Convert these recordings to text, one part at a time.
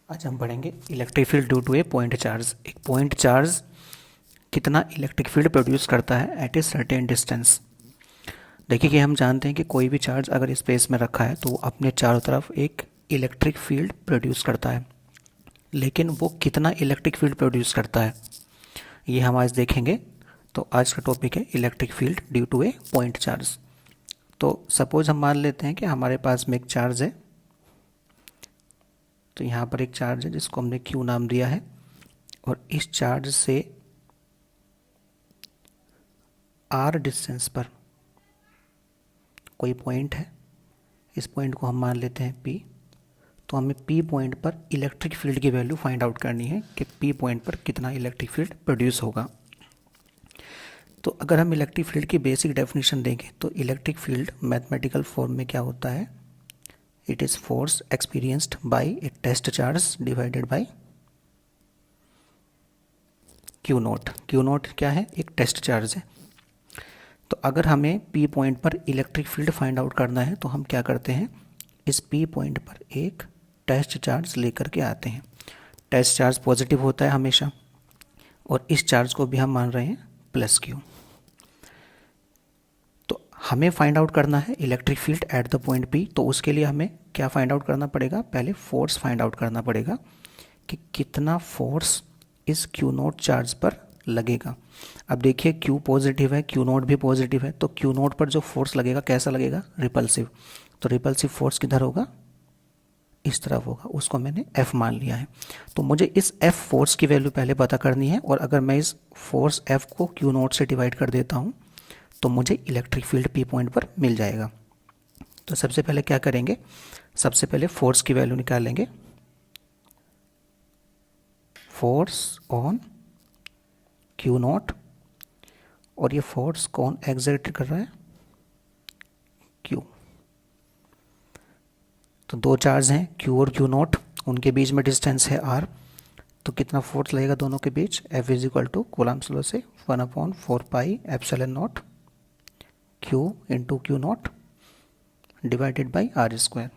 आज हम पढ़ेंगे electric field due to a point charge. एक पॉइंट चार्ज कितना इलेक्ट्रिक फील्ड प्रोड्यूस करता है एट ए सर्टेन डिस्टेंस। देखिए कि हम जानते हैं कि कोई भी चार्ज अगर स्पेस में रखा है तो वो अपने चारों तरफ एक इलेक्ट्रिक फील्ड प्रोड्यूस करता है, लेकिन वो कितना इलेक्ट्रिक फील्ड प्रोड्यूस करता है ये हम आज देखेंगे। तो आज का टॉपिक है electric field due to a point charge. तो सपोज हम मान लेते हैं कि हमारे पास में एक चार्ज है। तो यहाँ पर एक चार्ज है जिसको हमने क्यू नाम दिया है, और इस चार्ज से आर डिस्टेंस पर कोई पॉइंट है। इस पॉइंट को हम मान लेते हैं पी। तो हमें पी पॉइंट पर इलेक्ट्रिक फील्ड की वैल्यू फाइंड आउट करनी है कि पी पॉइंट पर कितना इलेक्ट्रिक फील्ड प्रोड्यूस होगा। तो अगर हम इलेक्ट्रिक फील्ड की बेसिक डेफिनेशन देखें तो इलेक्ट्रिक फील्ड मैथमेटिकल फॉर्म में क्या होता है, it is force experienced by a test charge divided by q naught. Q naught क्या है, एक टेस्ट चार्ज है। तो अगर हमें पी पॉइंट पर इलेक्ट्रिक फील्ड फाइंड आउट करना है तो हम क्या करते हैं, इस पी पॉइंट पर एक टेस्ट चार्ज लेकर के आते हैं। टेस्ट चार्ज पॉजिटिव होता है हमेशा, और इस चार्ज को भी हम मान रहे हैं प्लस क्यू। तो हमें फाइंड आउट करना है electric field at the point P. तो उसके लिए हमें क्या फाइंड आउट करना पड़ेगा, पहले फोर्स फाइंड आउट करना पड़ेगा कि कितना फोर्स इस क्यू नोट चार्ज पर लगेगा। अब देखिए क्यू पॉजिटिव है, क्यू नोट भी पॉजिटिव है, तो क्यू नोट पर जो फोर्स लगेगा कैसा लगेगा, रिपल्सिव। तो रिपल्सिव फोर्स किधर होगा, इस तरफ होगा, उसको मैंने एफ मान लिया है। तो मुझे इस एफ फोर्स की वैल्यू पहले पता करनी है, और अगर मैं इस फोर्स एफ को क्यू नोट से डिवाइड कर देता हूँ तो मुझे इलेक्ट्रिक फील्ड पी पॉइंट पर मिल जाएगा। तो सबसे पहले क्या करेंगे, सबसे पहले फोर्स की वैल्यू निकालेंगे। फोर्स ऑन क्यू नॉट, और ये फोर्स कौन एग्जर्ट कर रहा है, क्यू। तो दो चार्ज हैं क्यू और क्यू नॉट, उनके बीच में डिस्टेंस है आर। तो कितना फोर्स लगेगा दोनों के बीच, F is equal to Coulomb's law से 1/4 epsilon naught Q into Q naught divided by R square.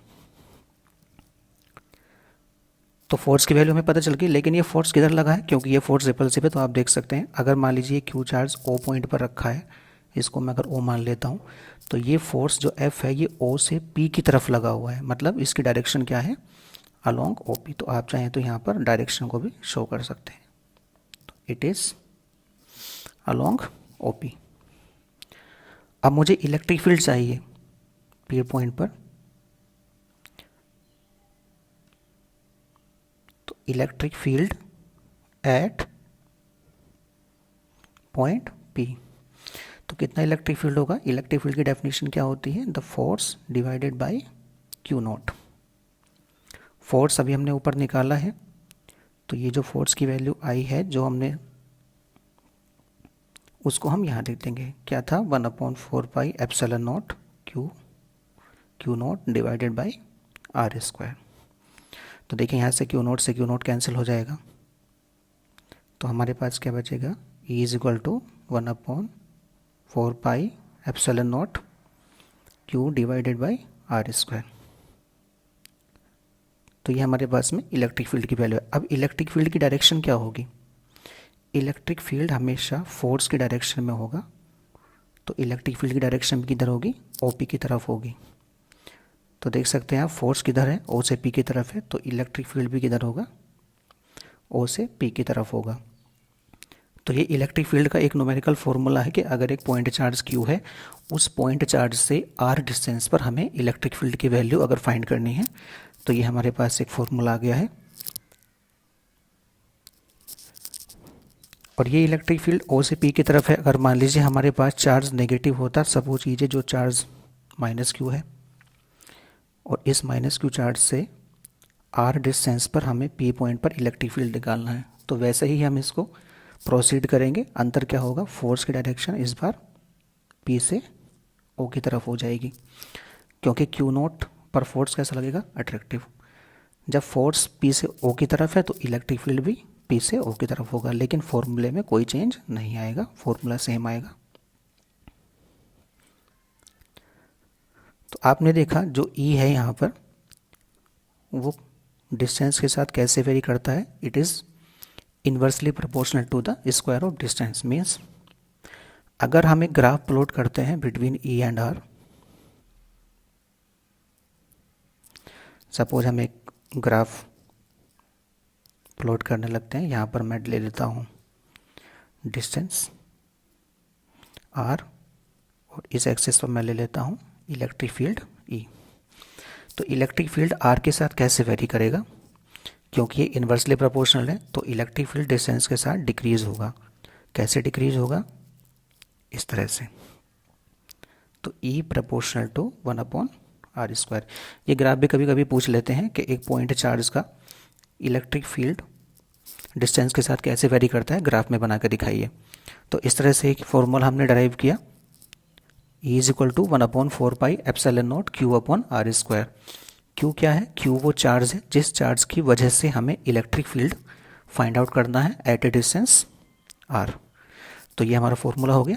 तो फोर्स की वैल्यू हमें पता चल गई, लेकिन ये फोर्स किधर लगा है, क्योंकि ये फोर्स रिपल्सिव है। तो आप देख सकते हैं अगर मान लीजिए क्यू चार्ज ओ पॉइंट पर रखा है, इसको मैं अगर ओ मान लेता हूँ, तो ये फोर्स जो एफ है ये ओ से पी की तरफ लगा हुआ है, मतलब इसकी डायरेक्शन क्या है, अलोंग ओ पी। तो आप चाहें तो यहाँ पर डायरेक्शन को भी शो कर सकते हैं, तो it is along O P. अब मुझे इलेक्ट्रिक फील्ड चाहिए पी पॉइंट पर। तो electric field at point P, तो कितना इलेक्ट्रिक फील्ड होगा, इलेक्ट्रिक फील्ड की डेफिनेशन क्या होती है, the force divided by q naught. Force अभी हमने ऊपर निकाला है, तो ये जो फोर्स की वैल्यू आई है जो हमने, उसको हम यहाँ लिख देंगे, क्या था, 1/4 epsilon naught q naught divided by r square. तो देखिए यहाँ से क्यू नॉट कैंसिल हो जाएगा, तो हमारे पास क्या बचेगा, E is equal to 1/4 epsilon naught q divided by r square. तो ये हमारे पास में इलेक्ट्रिक फील्ड की वैल्यू है। अब इलेक्ट्रिक फील्ड की डायरेक्शन क्या होगी, इलेक्ट्रिक फील्ड हमेशा फोर्स की डायरेक्शन में होगा। तो इलेक्ट्रिक फील्ड की डायरेक्शन किधर होगी, ओपी की तरफ होगी। तो देख सकते हैं आप फोर्स किधर है, ओ से पी की तरफ है, तो इलेक्ट्रिक फील्ड भी किधर होगा, ओ से पी की तरफ होगा। तो ये इलेक्ट्रिक फील्ड का एक न्यूमेरिकल फॉर्मूला है कि अगर एक पॉइंट चार्ज क्यू है, उस पॉइंट चार्ज से आर डिस्टेंस पर हमें इलेक्ट्रिक फील्ड की वैल्यू अगर फाइंड करनी है, तो ये हमारे पास एक फॉर्मूला आ गया है। और ये इलेक्ट्रिक फील्ड ओ से पी की तरफ है। अगर मान लीजिए हमारे पास चार्ज नेगेटिव होता, सपोज कीजिए जो चार्ज माइनस क्यू है, और इस माइनस क्यू चार्ज से आर डिस्टेंस पर हमें पी पॉइंट पर इलेक्ट्रिक फील्ड निकालना है, तो वैसे ही हम इसको प्रोसीड करेंगे। अंतर क्या होगा, फोर्स की डायरेक्शन इस बार पी से ओ की तरफ हो जाएगी, क्योंकि क्यू नोट पर फोर्स कैसा लगेगा, अट्रैक्टिव। जब फोर्स पी से ओ की तरफ है तो इलेक्ट्रिक फील्ड भी पी से ओ की तरफ होगा, लेकिन फॉर्मूले में कोई चेंज नहीं आएगा, फॉर्मूला सेम आएगा। तो आपने देखा जो ई है यहाँ पर वो डिस्टेंस के साथ कैसे वेरी करता है, it is inversely proportional to the square of distance. Means अगर हम एक ग्राफ प्लॉट करते हैं between E and R, suppose हम एक ग्राफ प्लॉट करने लगते हैं, यहाँ पर मैं ले लेता हूँ डिस्टेंस आर और इस एक्सिस पर मैं ले लेता हूँ इलेक्ट्रिक फील्ड ई। तो इलेक्ट्रिक फील्ड आर के साथ कैसे वेरी करेगा, क्योंकि ये इन्वर्सली प्रोपोर्शनल है तो इलेक्ट्रिक फील्ड डिस्टेंस के साथ डिक्रीज होगा। कैसे डिक्रीज होगा, इस तरह से। तो ई प्रोपोर्शनल टू 1/r²। ये ग्राफ भी कभी कभी पूछ लेते हैं कि एक पॉइंट चार्ज का इलेक्ट्रिक फील्ड डिस्टेंस के साथ कैसे वेरी करता है, ग्राफ में बना के दिखाइए। तो इस तरह से एक फॉर्मूला हमने डराइव किया, E is equal to 1/4πε0 Q/r²। Q क्या है, Q वो चार्ज है जिस चार्ज की वजह से हमें इलेक्ट्रिक फील्ड फाइंड आउट करना है एट ए डिस्टेंस r। तो ये हमारा फॉर्मूला हो गया।